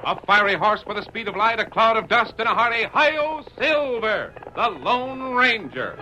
A fiery horse with the speed of light, a cloud of dust, and a hearty Hi-Yo Silver, the Lone Ranger.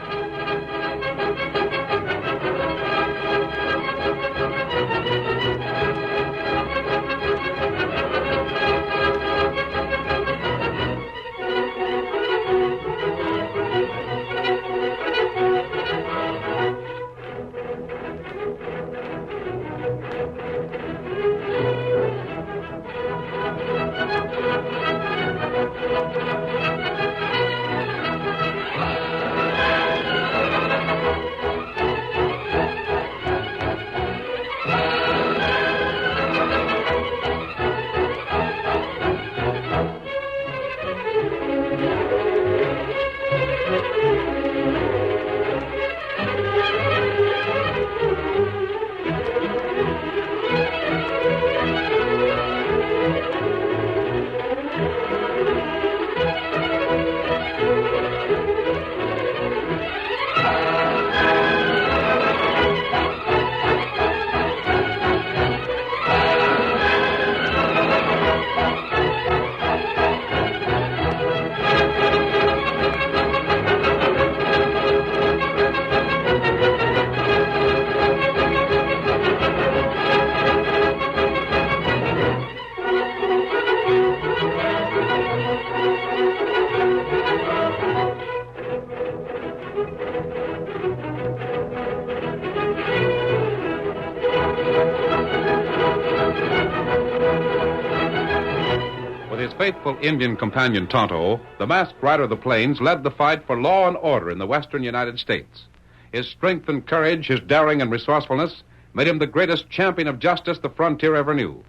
With his faithful Indian companion Tonto, the masked rider of the plains led the fight for law and order in the western United States. His strength and courage, his daring and resourcefulness made him the greatest champion of justice the frontier ever knew.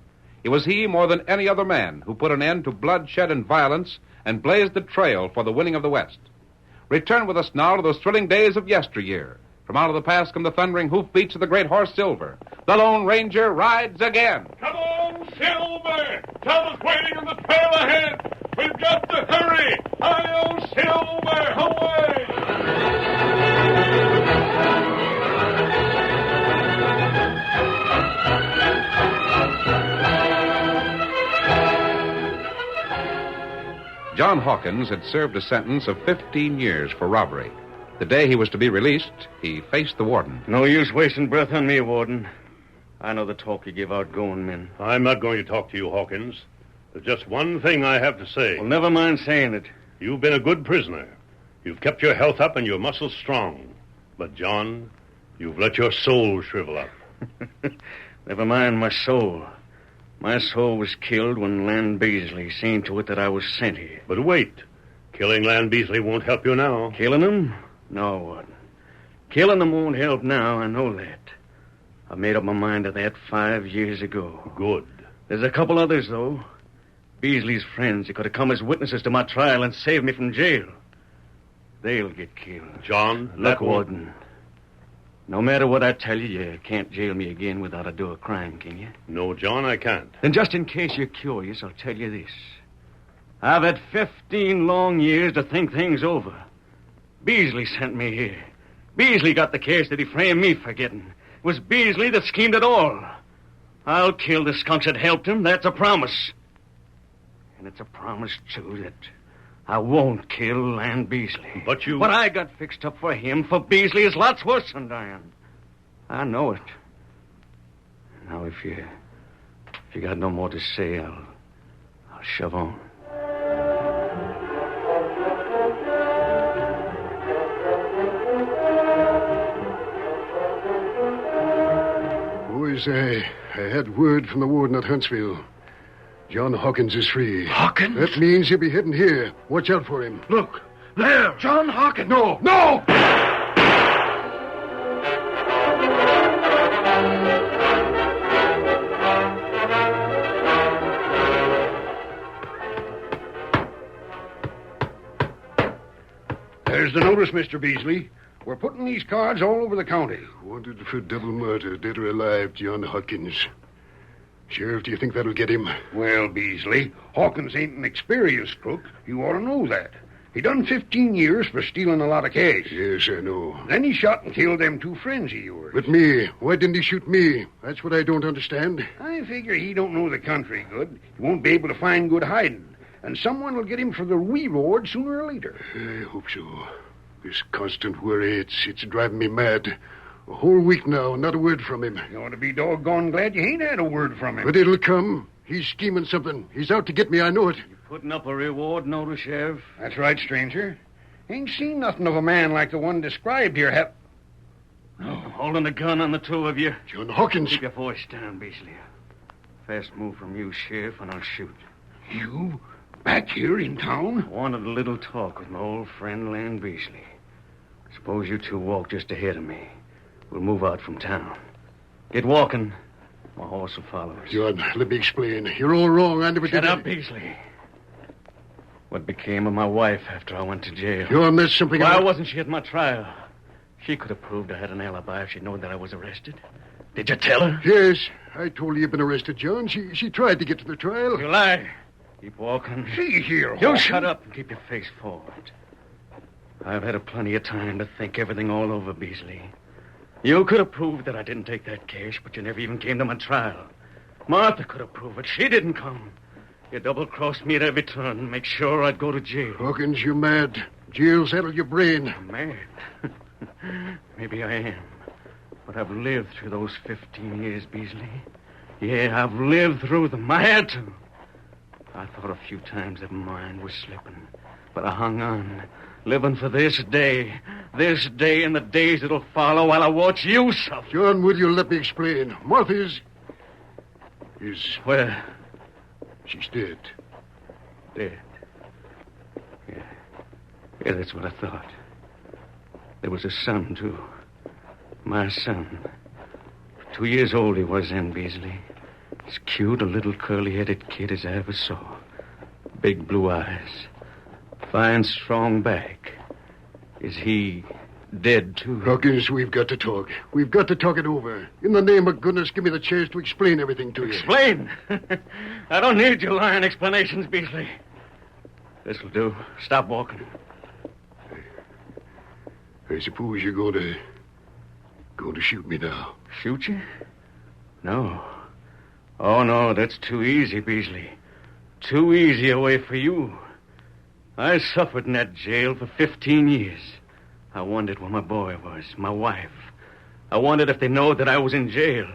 It was he, more than any other man, who put an end to bloodshed and violence and blazed the trail for the winning of the West. Return with us now to those thrilling days of yesteryear. From out of the past come the thundering hoofbeats of the great horse Silver. The Lone Ranger rides again. Come on, Silver! Troubles waiting on the trail ahead. We've got to hurry. Hi-Yo Silver, away! John Hawkins had served a sentence of 15 years for robbery. The day he was to be released, he faced the warden. No use wasting breath on me, Warden. I know the talk you give outgoing men. I'm not going to talk to you, Hawkins. There's just one thing I have to say. Well, never mind saying it. You've been a good prisoner. You've kept your health up and your muscles strong. But, John, you've let your soul shrivel up. Never mind my soul. My soul was killed when Lan Beasley seen to it that I was sent here. But wait. Killing Lan Beasley won't help you now. Killing him? No, Warden. Killing him won't help now, I know that. I made up my mind to that 5 years ago. Good. There's a couple others, though. Beasley's friends that could have come as witnesses to my trial and saved me from jail. They'll get killed. John, Look, Warden. No matter what I tell you, you can't jail me again without I do a crime, can you? No, John, I can't. Then just in case you're curious, I'll tell you this. I've had 15 long years to think things over. Beasley sent me here. Beasley got the case that he framed me for getting. It was Beasley that schemed it all. I'll kill the skunks that helped him. That's a promise. And it's a promise, too, that I won't kill Lan Beasley. But you... What I got fixed up for him, for Beasley, is lots worse than dying. I know it. Now, if you got no more to say, I'll shove on. Boys, I had word from the warden at Huntsville. John Hawkins is free. Hawkins? That means he'll be heading here. Watch out for him. Look, there, John Hawkins. No, no! There's the notice, Mr. Beasley. We're putting these cards all over the county. Wanted for double murder, dead or alive, John Hawkins. Sheriff, do you think that'll get him? Well, Beasley, Hawkins ain't an experienced crook. You ought to know that. He done 15 years for stealing a lot of cash. Yes, I know. Then he shot and killed them 2 friends of yours. But me, why didn't he shoot me? That's what I don't understand. I figure he don't know the country good. He won't be able to find good hiding. And someone will get him for the reward sooner or later. I hope so. This constant worry, it's driving me mad. A whole week now, not a word from him. You ought to be doggone glad you ain't had a word from him. But it'll come. He's scheming something. He's out to get me, I know it. Putting up a reward notice, Sheriff? That's right, stranger. Ain't seen nothing of a man like the one described here, No, holding a gun on the 2 of you. John Hawkins. Keep your voice down, Beasley. Fast move from you, Sheriff, and I'll shoot. You? Back here in town? I wanted a little talk with my old friend, Len Beasley. Suppose you 2 walk just ahead of me. We'll move out from town. Get walking. My horse will follow us. John, let me explain. You're all wrong. I never Shut did up, Beasley. What became of my wife after I went to jail? John, that's something Why wasn't she at my trial? She could have proved I had an alibi if she'd known that I was arrested. Did you tell her? Yes, I told her you'd been arrested, John. She tried to get to the trial. You lie. Keep walking. See here, You Hawkins. shut up and keep your face forward. I've had plenty of time to think everything all over, Beasley. You could have proved that I didn't take that cash, but you never even came to my trial. Martha could have proved it. She didn't come. You double-crossed me at every turn and make sure I'd go to jail. Hawkins, you're mad. Jail's settled your brain. I'm mad. Maybe I am. But I've lived through those 15 years, Beasley. Yeah, I've lived through them. I had to. I thought a few times that mine was slipping. But I hung on, living for this day and the days that'll follow while I watch you suffer. John, will you let me explain? Martha is... Where? She's dead. Dead. Yeah, that's what I thought. There was a son, too. My son. 2 years old he was then, Beasley. As cute a little curly-headed kid as I ever saw. Big blue eyes. Fine, strong back. Is he dead, too? Hawkins, we've got to talk. We've got to talk it over. In the name of goodness, give me the chance to explain everything to you. Explain? I don't need your lying explanations, Beasley. This'll do. Stop walking. I suppose you're going to shoot me now. Shoot you? No. Oh, no, that's too easy, Beasley. Too easy a way for you. I suffered in that jail for 15 years. I wondered where my boy was, my wife. I wondered if they know that I was in jail.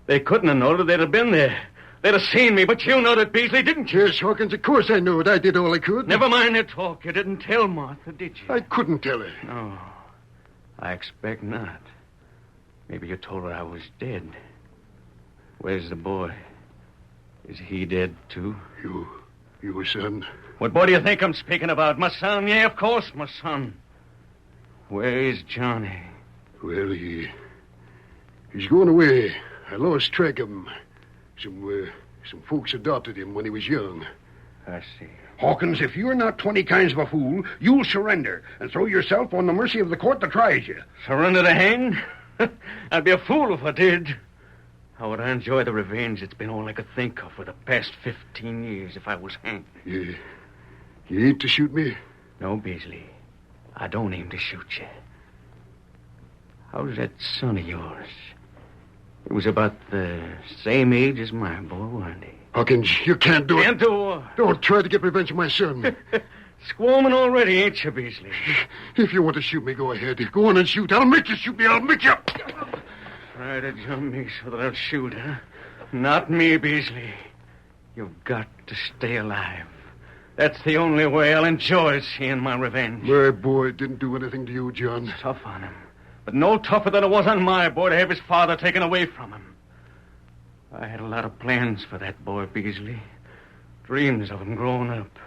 They couldn't have known it. They'd have been there. They'd have seen me, but you know that, Beasley, didn't you? Yes, Hawkins, of course I know it. I did all I could. Never mind their talk. You didn't tell Martha, did you? I couldn't tell her. No, I expect not. Maybe you told her I was dead. Where's the boy? Is he dead, too? Your son? What boy do you think I'm speaking about? My son? Yeah, of course, my son. Where is Johnny? Well, he's going away. I lost track of him. Some folks adopted him when he was young. I see. Hawkins, if you're not 20 kinds of a fool, you'll surrender and throw yourself on the mercy of the court that tries you. Surrender to hang? I'd be a fool if I did. How would I enjoy the revenge? It's been all I could think of for the past 15 years if I was hanged. You ain't to shoot me? No, Beasley. I don't aim to shoot you. How's that son of yours? He was about the same age as my boy, wasn't he? Hawkins, you can't do it. Can't do what? Don't try to get revenge on my son. Squirming already, ain't you, Beasley? If you want to shoot me, go ahead. Go on and shoot. I'll make you shoot me. I'll make you. Try to jump me so that I'll shoot, huh? Not me, Beasley. You've got to stay alive. That's the only way I'll enjoy seeing my revenge. My boy didn't do anything to you, John. Tough on him. But no tougher than it was on my boy to have his father taken away from him. I had a lot of plans for that boy, Beasley. Dreams of him growing up.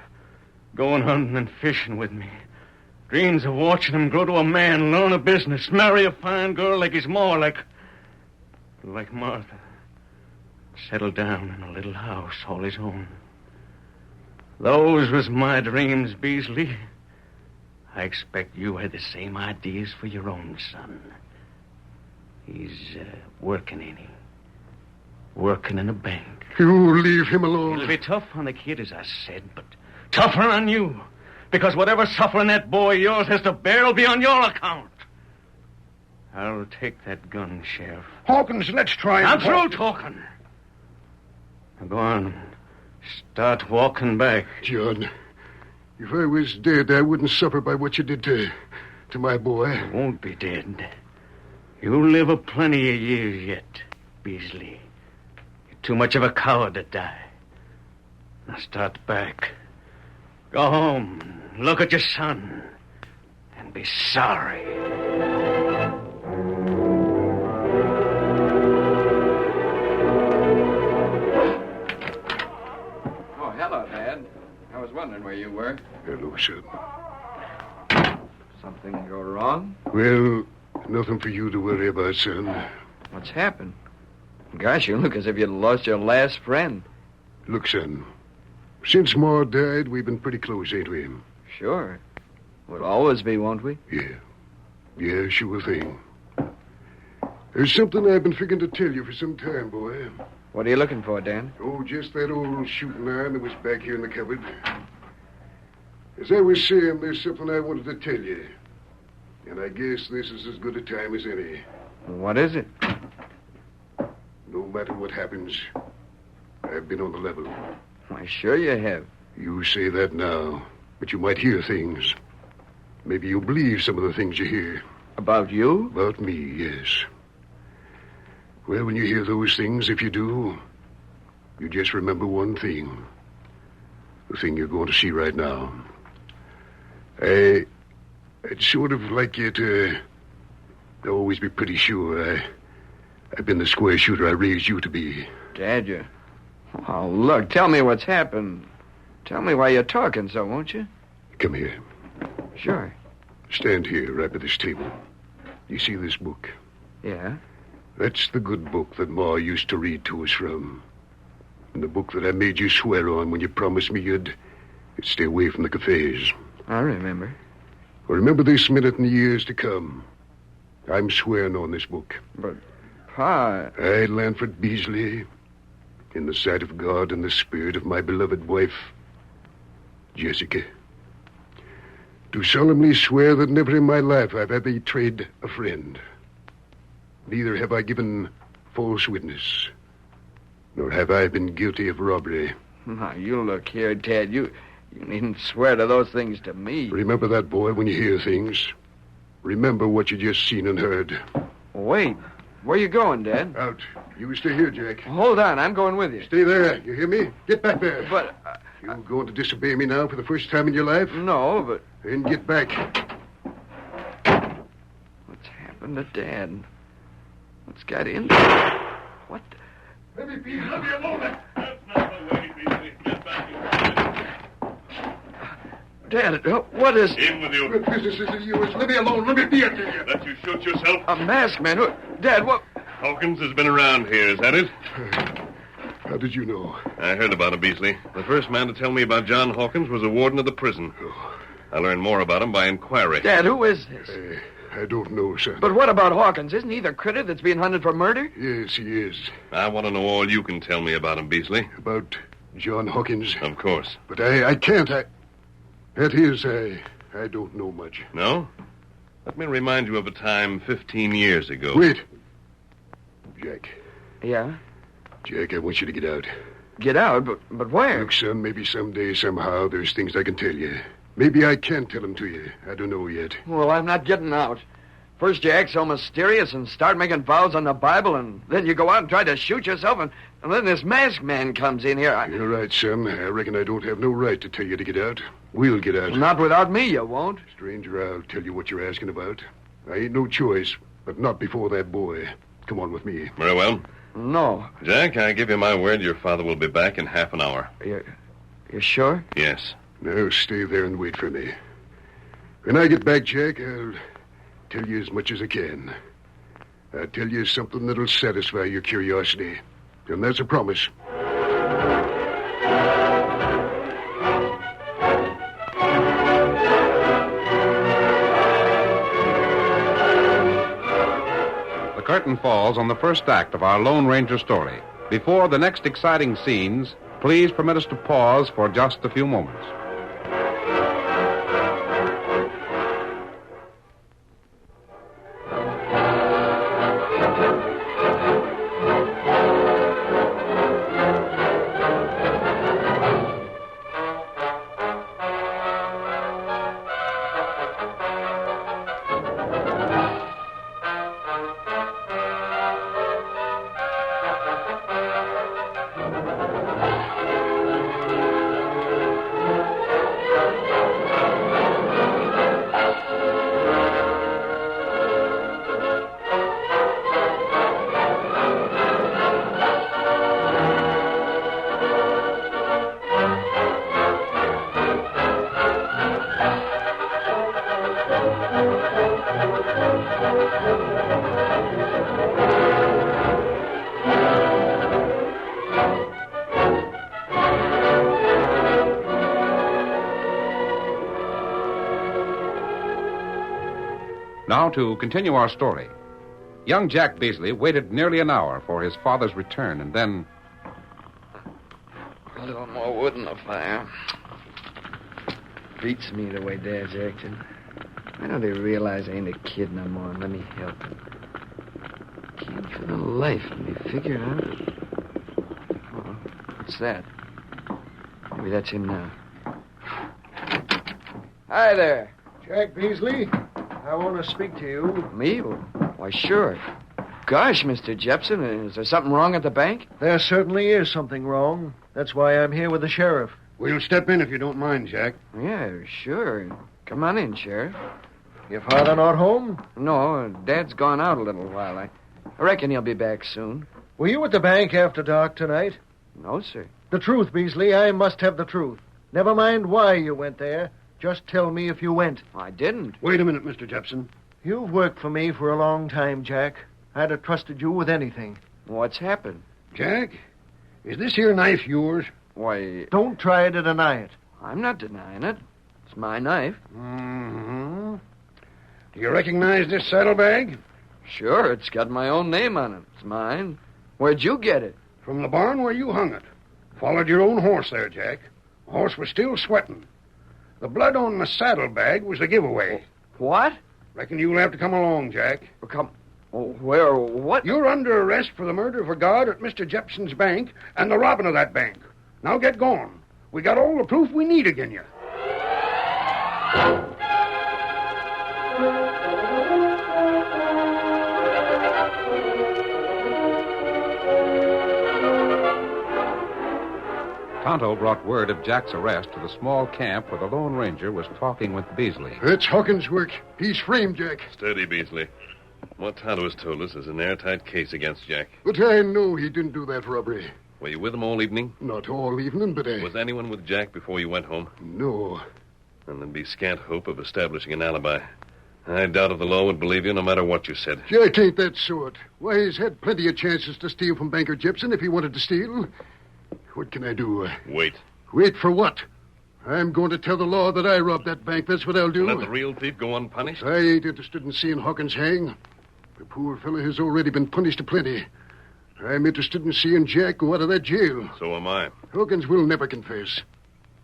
Going hunting and fishing with me. Dreams of watching him grow to a man, learn a business, marry a fine girl like his ma, like Martha. Settle down in a little house all his own. Those was my dreams, Beasley. I expect you had the same ideas for your own son. He's working, ain't he? Working in a bank. You leave him alone. It'll be tough on the kid, as I said, but tougher on you. Because whatever suffering that boy of yours has to bear will be on your account. I'll take that gun, Sheriff. Hawkins, let's try. I'm through talking. Now go on. Start walking back. John, if I was dead, I wouldn't suffer by what you did to my boy. You won't be dead. You'll live a plenty of years yet, Beasley. You're too much of a coward to die. Now start back. Go home, look at your son, and be sorry. Oh, hello, Dad. I was wondering where you were. Hello, son. Something go wrong? Well, nothing for you to worry about, son. What's happened? Gosh, you look as if you'd lost your last friend. Look, son, since Ma died, we've been pretty close, ain't we? Sure. We'll always be, won't we? Yeah, sure thing. There's something I've been figuring to tell you for some time, boy. What are you looking for, Dan? Oh, just that old shooting iron that was back here in the cupboard. As I was saying, there's something I wanted to tell you. And I guess this is as good a time as any. What is it? No matter what happens, I've been on the level. Why, sure you have. You say that now, but you might hear things. Maybe you'll believe some of the things you hear. About you? About me, yes. Well, when you hear those things, if you do, you just remember one thing. The thing you're going to see right now. I'd sort of like you to always be pretty sure I've been the square shooter I raised you to be. Dad, you... Oh, look, tell me what's happened. Tell me why you're talking so, won't you? Come here. Sure. Stand here, right by this table. You see this book? Yeah? That's the good book that Ma used to read to us from. And the book that I made you swear on when you promised me you'd stay away from the cafes. I remember. Well, remember this minute and the years to come. I'm swearing on this book. But, Pa... I, Lanford Beasley, in the sight of God and the spirit of my beloved wife, Jessica, do solemnly swear that never in my life I've ever betrayed a friend. Neither have I given false witness, nor have I been guilty of robbery. Now, you look here, Dad. You needn't swear to those things to me. Remember that, boy, when you hear things. Remember what you just seen and heard. Wait. Where you going, Dad? Out. You stay here, Jack. Hold on. I'm going with you. Stay there. You hear me? Get back there. But... You going to disobey me now for the first time in your life? No, but... Then get back. What's happened to Dad? What's got into him? What the... Let me be. Let me alone. That's not the way, Beasley. Get back inside. Dad, what is... In with you. What business is it yours? Let me alone. Let me be it to you. Let you shoot yourself. A masked man? Dad, what... Hawkins has been around here, is that it? How did you know? I heard about him, Beasley. The first man to tell me about John Hawkins was a warden of the prison. Oh. I learned more about him by inquiry. Dad, who is this? I don't know, son. But what about Hawkins? Isn't he the critter that's being hunted for murder? Yes, he is. I want to know all you can tell me about him, Beasley. About John Hawkins? Of course. But I can't. That is, I don't know much. No? Let me remind you of a time 15 years ago. Wait. Jack. Yeah? Jack, I want you to get out. Get out? But where? Look, son, maybe someday, somehow, there's things I can tell you. Maybe I can tell them to you. I don't know yet. Well, I'm not getting out. First you act so mysterious and start making vows on the Bible, and then you go out and try to shoot yourself, and then this masked man comes in here. You're right, son. I reckon I don't have no right to tell you to get out. We'll get out. Not without me, you won't. Stranger, I'll tell you what you're asking about. I ain't no choice, but not before that boy. Come on with me. Very well. No. Jack, I give you my word your father will be back in half an hour. You're sure? Yes. Now, stay there and wait for me. When I get back, Jack, I'll tell you as much as I can. I'll tell you something that'll satisfy your curiosity. And that's a promise. The curtain falls on the first act of our Lone Ranger story. Before the next exciting scenes, please permit us to pause for just a few moments. Now, to continue our story. Young Jack Beasley waited nearly an hour for his father's return, and then... A little more wood in the fire. Beats me the way Dad's acting. Why don't he realize I ain't a kid no more and let me help him? Can't for the life of me figure out. Oh, what's that? Maybe that's him now. Hi there. Jack Beasley, I want to speak to you. Me? Why, sure. Gosh, Mr. Jepson, is there something wrong at the bank? There certainly is something wrong. That's why I'm here with the sheriff. We'll step in if you don't mind, Jack. Yeah, sure. Come on in, Sheriff. Your father not home? No, Dad's gone out a little while. I reckon he'll be back soon. Were you at the bank after dark tonight? No, sir. The truth, Beasley. I must have the truth. Never mind why you went there. Just tell me if you went. I didn't. Wait a minute, Mr. Jepson. You've worked for me for a long time, Jack. I'd have trusted you with anything. What's happened? Jack, is this here knife yours? Why, Don't try to deny it. I'm not denying it. It's my knife. Mm-hmm. Do you recognize this saddlebag? Sure, it's got my own name on it. It's mine. Where'd you get it? From the barn where you hung it. Followed your own horse there, Jack. The horse was still sweating. The blood on the saddlebag was the giveaway. What? Reckon you'll have to come along, Jack. Come. Oh, where? What? You're under arrest for the murder of a guard at Mr. Jepson's bank and the robbing of that bank. Now get going. We got all the proof we need again you. Tonto brought word of Jack's arrest to the small camp where the Lone Ranger was talking with Beasley. That's Hawkins' work. He's framed, Jack. Steady, Beasley. What Tonto has told us is an airtight case against Jack. But I know he didn't do that robbery. Were you with him all evening? Not all evening, but Was anyone with Jack before you went home? No. And there'd be scant hope of establishing an alibi. I doubt if the law would believe you no matter what you said. Jack ain't that sort. Why, he's had plenty of chances to steal from Banker Jepson if he wanted to steal. What can I do? Wait. Wait for what? I'm going to tell the law that I robbed that bank. That's what I'll do. Let the real thief go unpunished? I ain't interested in seeing Hawkins hang. The poor fellow has already been punished aplenty. I'm interested in seeing Jack go out of that jail. So am I. Hawkins will never confess.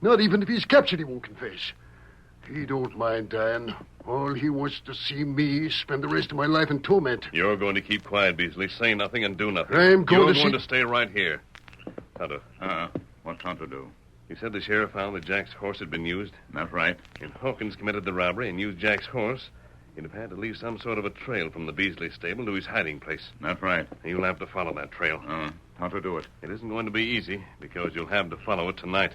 Not even if he's captured, he won't confess. He don't mind dying. All he wants to see me spend the rest of my life in torment. You're going to keep quiet, Beasley. Say nothing and do nothing. I'm going You're to going see... to stay right here. Tonto, What Tonto do? you said the sheriff found that Jack's horse had been used? That's right. If Hawkins committed the robbery and used Jack's horse, he'd have had to leave some sort of a trail from the Beasley stable to his hiding place. That's right. You'll have to follow that trail. Tonto do it. It isn't going to be easy, because you'll have to follow it tonight.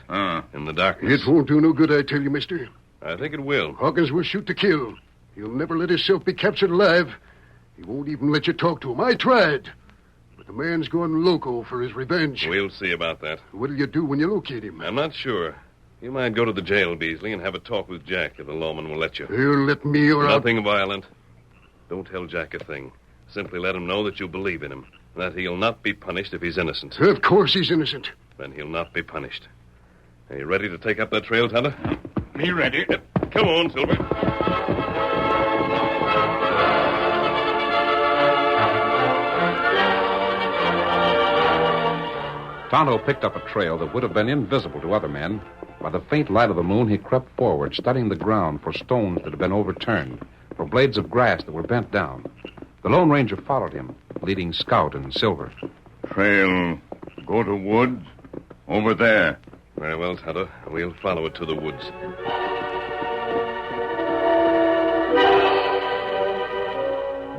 In the darkness. It won't do no good, I tell you, mister. I think it will. Hawkins will shoot to kill. He'll never let himself be captured alive. He won't even let you talk to him. I tried. But the man's going loco for his revenge. We'll see about that. What'll you do when you locate him? I'm not sure. You might go to the jail, Beasley, and have a talk with Jack if the lawman will let you. He'll let me or I'll... Nothing violent. Don't tell Jack a thing. Simply let him know that you believe in him, and that he'll not be punished if he's innocent. Of course he's innocent. Then he'll not be punished. Are you ready to take up that trail, Tonto? Me ready. Come on, Silver. Tonto picked up a trail that would have been invisible to other men. By the faint light of the moon, he crept forward, studying the ground for stones that had been overturned, for blades of grass that were bent down. The Lone Ranger followed him, leading Scout and Silver. Trail. Go to woods. Over there. Very well, Tonto. We'll follow it to the woods.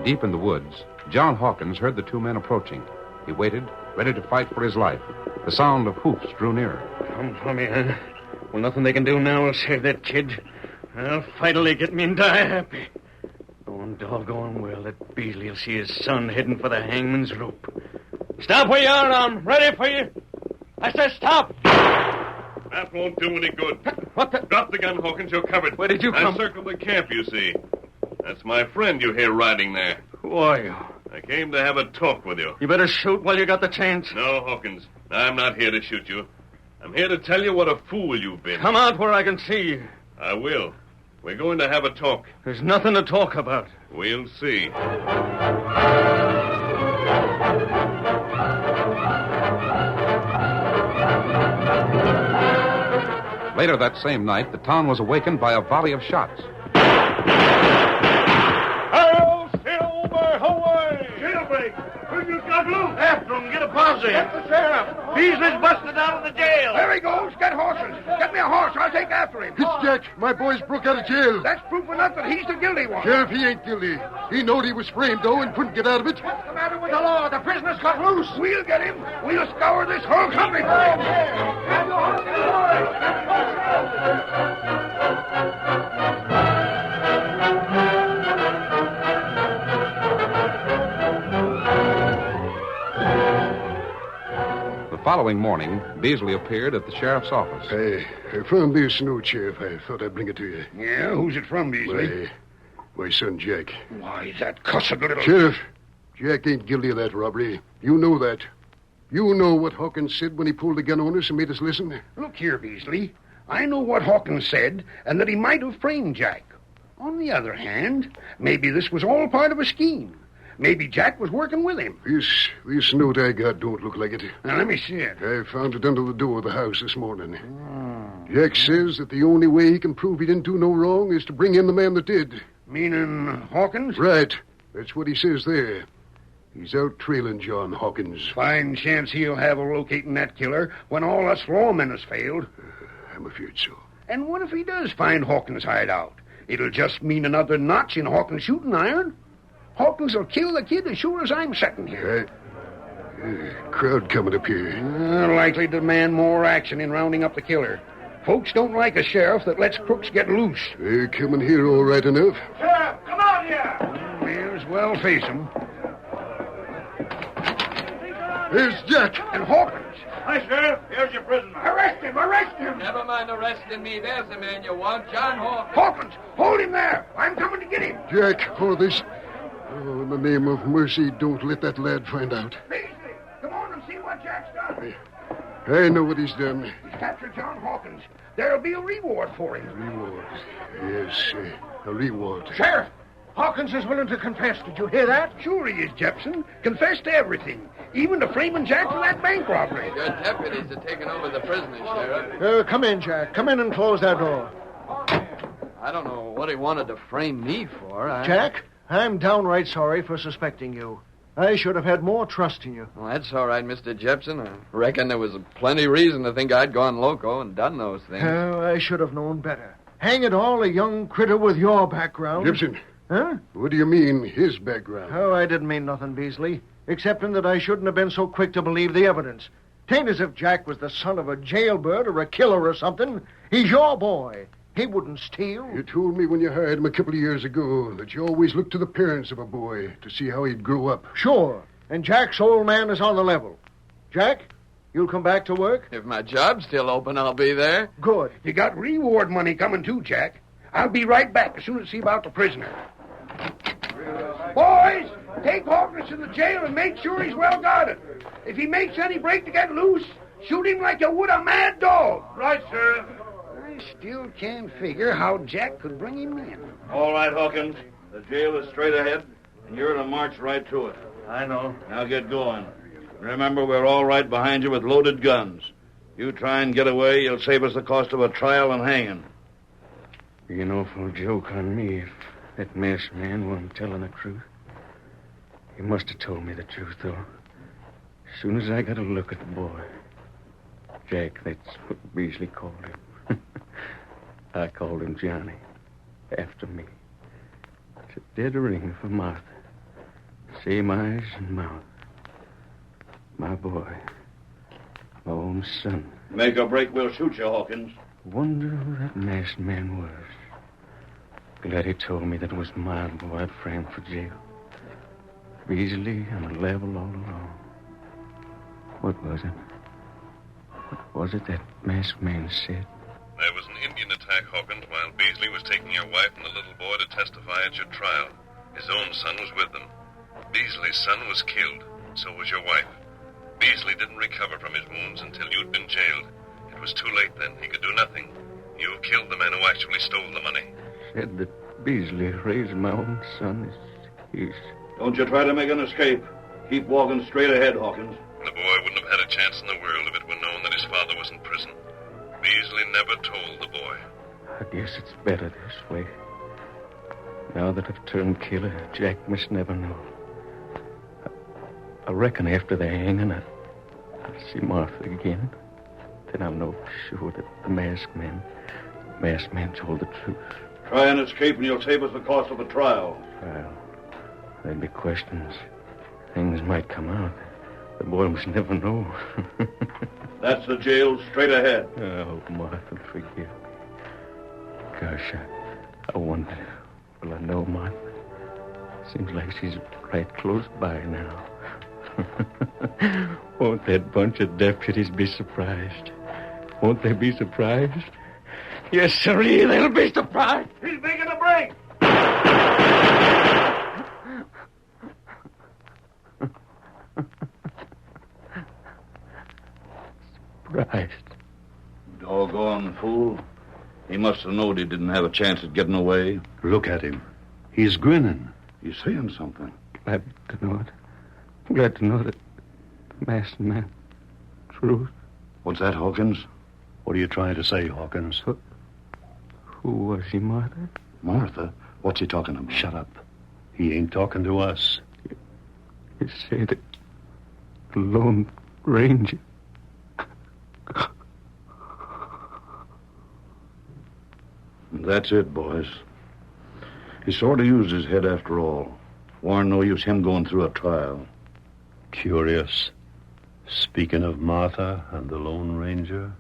Deep in the woods, John Hawkins heard the two men approaching. He waited, ready to fight for his life. The sound of hoofs drew nearer. Come for me, huh? Well, nothing they can do now will save that kid. I'll fight till they get me and die happy. Going doggone well that Beasley will see his son heading for the hangman's rope. Stop where you are, I'm ready for you. I said stop. That won't do any good. What the... Drop the gun, Hawkins. You're covered. Where did you come? I circled the camp, you see. That's my friend you hear riding there. Who are you? I came to have a talk with you. You better shoot while you got the chance. No, Hawkins. I'm not here to shoot you. I'm here to tell you what a fool you've been. Come out where I can see you. I will. We're going to have a talk. There's nothing to talk about. We'll see. Later that same night, the town was awakened by a volley of shots. Hail, Silver, away! Jailbreak! Who you got loose? After him, get a posse. Get the sheriff. Beasley's busted out of the jail. There he goes. Get horses. Get me a horse. I'll take after him. It's Jack. My boys broke out of jail. That's proof enough that he's the guilty one. Sheriff, he ain't guilty. He knowed he was framed, though, and couldn't get out of it. What's the matter with the law? The prisoner's got loose. We'll get him. We'll scour this whole country for him. The following morning, Beasley appeared at the sheriff's office. I found this note, Sheriff. I thought I'd bring it to you. Yeah, who's it from, Beasley? My son, Jack. Why, that cussed little... Sheriff, Jack ain't guilty of that robbery. You know that. You know what Hawkins said when he pulled the gun on us and made us listen. Look here, Beasley. I know what Hawkins said, and that he might have framed Jack. On the other hand, maybe this was all part of a scheme. Maybe Jack was working with him. This note I got don't look like it. Now, let me see it. I found it under the door of the house this morning. Jack says that the only way he can prove he didn't do no wrong is to bring in the man that did. Meaning Hawkins? Right. That's what he says there. He's out trailing John Hawkins. Fine chance he'll have of locating that killer when all us lawmen has failed. I'm afraid so. And what if he does find Hawkins' hideout? It'll just mean another notch in Hawkins' shooting iron. Hawkins will kill the kid as sure as I'm sitting here. Crowd coming up here. Likely to demand more action in rounding up the killer. Folks don't like a sheriff that lets crooks get loose. They're coming here all right enough. Sheriff, come out here. May as well face him. There's Jack. And Hawkins. Hi, Sheriff. Here's your prisoner. Arrest him! Arrest him! Never mind arresting me. There's the man you want, John Hawkins. Hawkins, hold him there. I'm coming to get him. Jack, for this. Oh, in the name of mercy, don't let that lad find out. Beasley, come on and see what Jack's done. I know what he's done. He's captured John Hawkins. There'll be a reward for him. Reward. Yes, a reward. Sheriff! Hawkins is willing to confess. Did you hear that? Sure he is, Jepson. Confessed to everything. Even to framing Jack for that bank robbery. Your deputies are taking over the prisoners, Sheriff. Come in, Jack. Come in and close that door. I don't know what he wanted to frame me for. Jack, I'm downright sorry for suspecting you. I should have had more trust in you. Well, that's all right, Mr. Jepson. I reckon there was plenty reason to think I'd gone loco and done those things. Oh, I should have known better. Hang it all, a young critter with your background. Gibson. Huh? What do you mean, his background? Oh, I didn't mean nothing, Beasley. Excepting that I shouldn't have been so quick to believe the evidence. Tain't as if Jack was the son of a jailbird or a killer or something. He's your boy. He wouldn't steal. You told me when you hired him a couple of years ago that you always looked to the parents of a boy to see how he'd grow up. Sure. And Jack's old man is on the level. Jack, you'll come back to work? If my job's still open, I'll be there. Good. You got reward money coming too, Jack. I'll be right back as soon as I see about the prisoner. Boys, take Hawkins to the jail and make sure he's well guarded. If he makes any break to get loose, shoot him like you would a mad dog. Right, Sheriff. I still can't figure how Jack could bring him in. All right, Hawkins. The jail is straight ahead, and you're to march right to it. I know. Now get going. Remember, we're all right behind you with loaded guns. You try and get away, you'll save us the cost of a trial and hanging. Be an awful joke on me if that masked man wasn't telling the truth. He must have told me the truth, though. As soon as I got a look at the boy. Jack, that's what Beasley called him. I called him Johnny. After me. It's a dead ring for Martha. Same eyes and mouth. My boy. My own son. Make or break, we'll shoot you, Hawkins. Wonder who that masked man was. Glad he told me that it was my boy I'd framed for jail. Beasley on a level all along. What was it? What was it that masked man said? There was an Indian attack, Hawkins, while Beasley was taking your wife and the little boy to testify at your trial. His own son was with them. Beasley's son was killed. So was your wife. Beasley didn't recover from his wounds until you'd been jailed. It was too late then. He could do nothing. You killed the man who actually stole the money. Said that Beasley raised my own son. He's... Don't you try to make an escape. Keep walking straight ahead, Hawkins. The boy wouldn't have had a chance in the world if it were known that his father was in prison. Beasley never told the boy. I guess it's better this way. Now that I've turned killer, Jack must never know. I reckon after the hanging, I'll see Martha again. Then I'll know for sure that the masked man told the truth. Try and escape and you'll save us the cost of a trial. Well, there'll be questions. Things might come out. The boy must never know. That's the jail straight ahead. I hope Martha'll forgive me. Gosh, I wonder, will I know Martha? Seems like she's right close by now. Won't that bunch of deputies be surprised? Won't they be surprised? Yes, sirree, they'll be surprised. He's making a break. Surprised. Doggone fool. He must have known he didn't have a chance at getting away. Look at him. He's grinning. He's saying something. Glad to know it. Glad to know that the masked man. Truth. What's that, Hawkins? What are you trying to say, Hawkins? Who was he, Martha? Martha? What's he talking about? Shut up. He ain't talking to us. You say that the Lone Ranger. That's it, boys. He sort of used his head after all. Warned no use him going through a trial. Curious. Speaking of Martha and the Lone Ranger.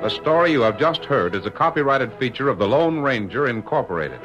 The story you have just heard is a copyrighted feature of the Lone Ranger Incorporated.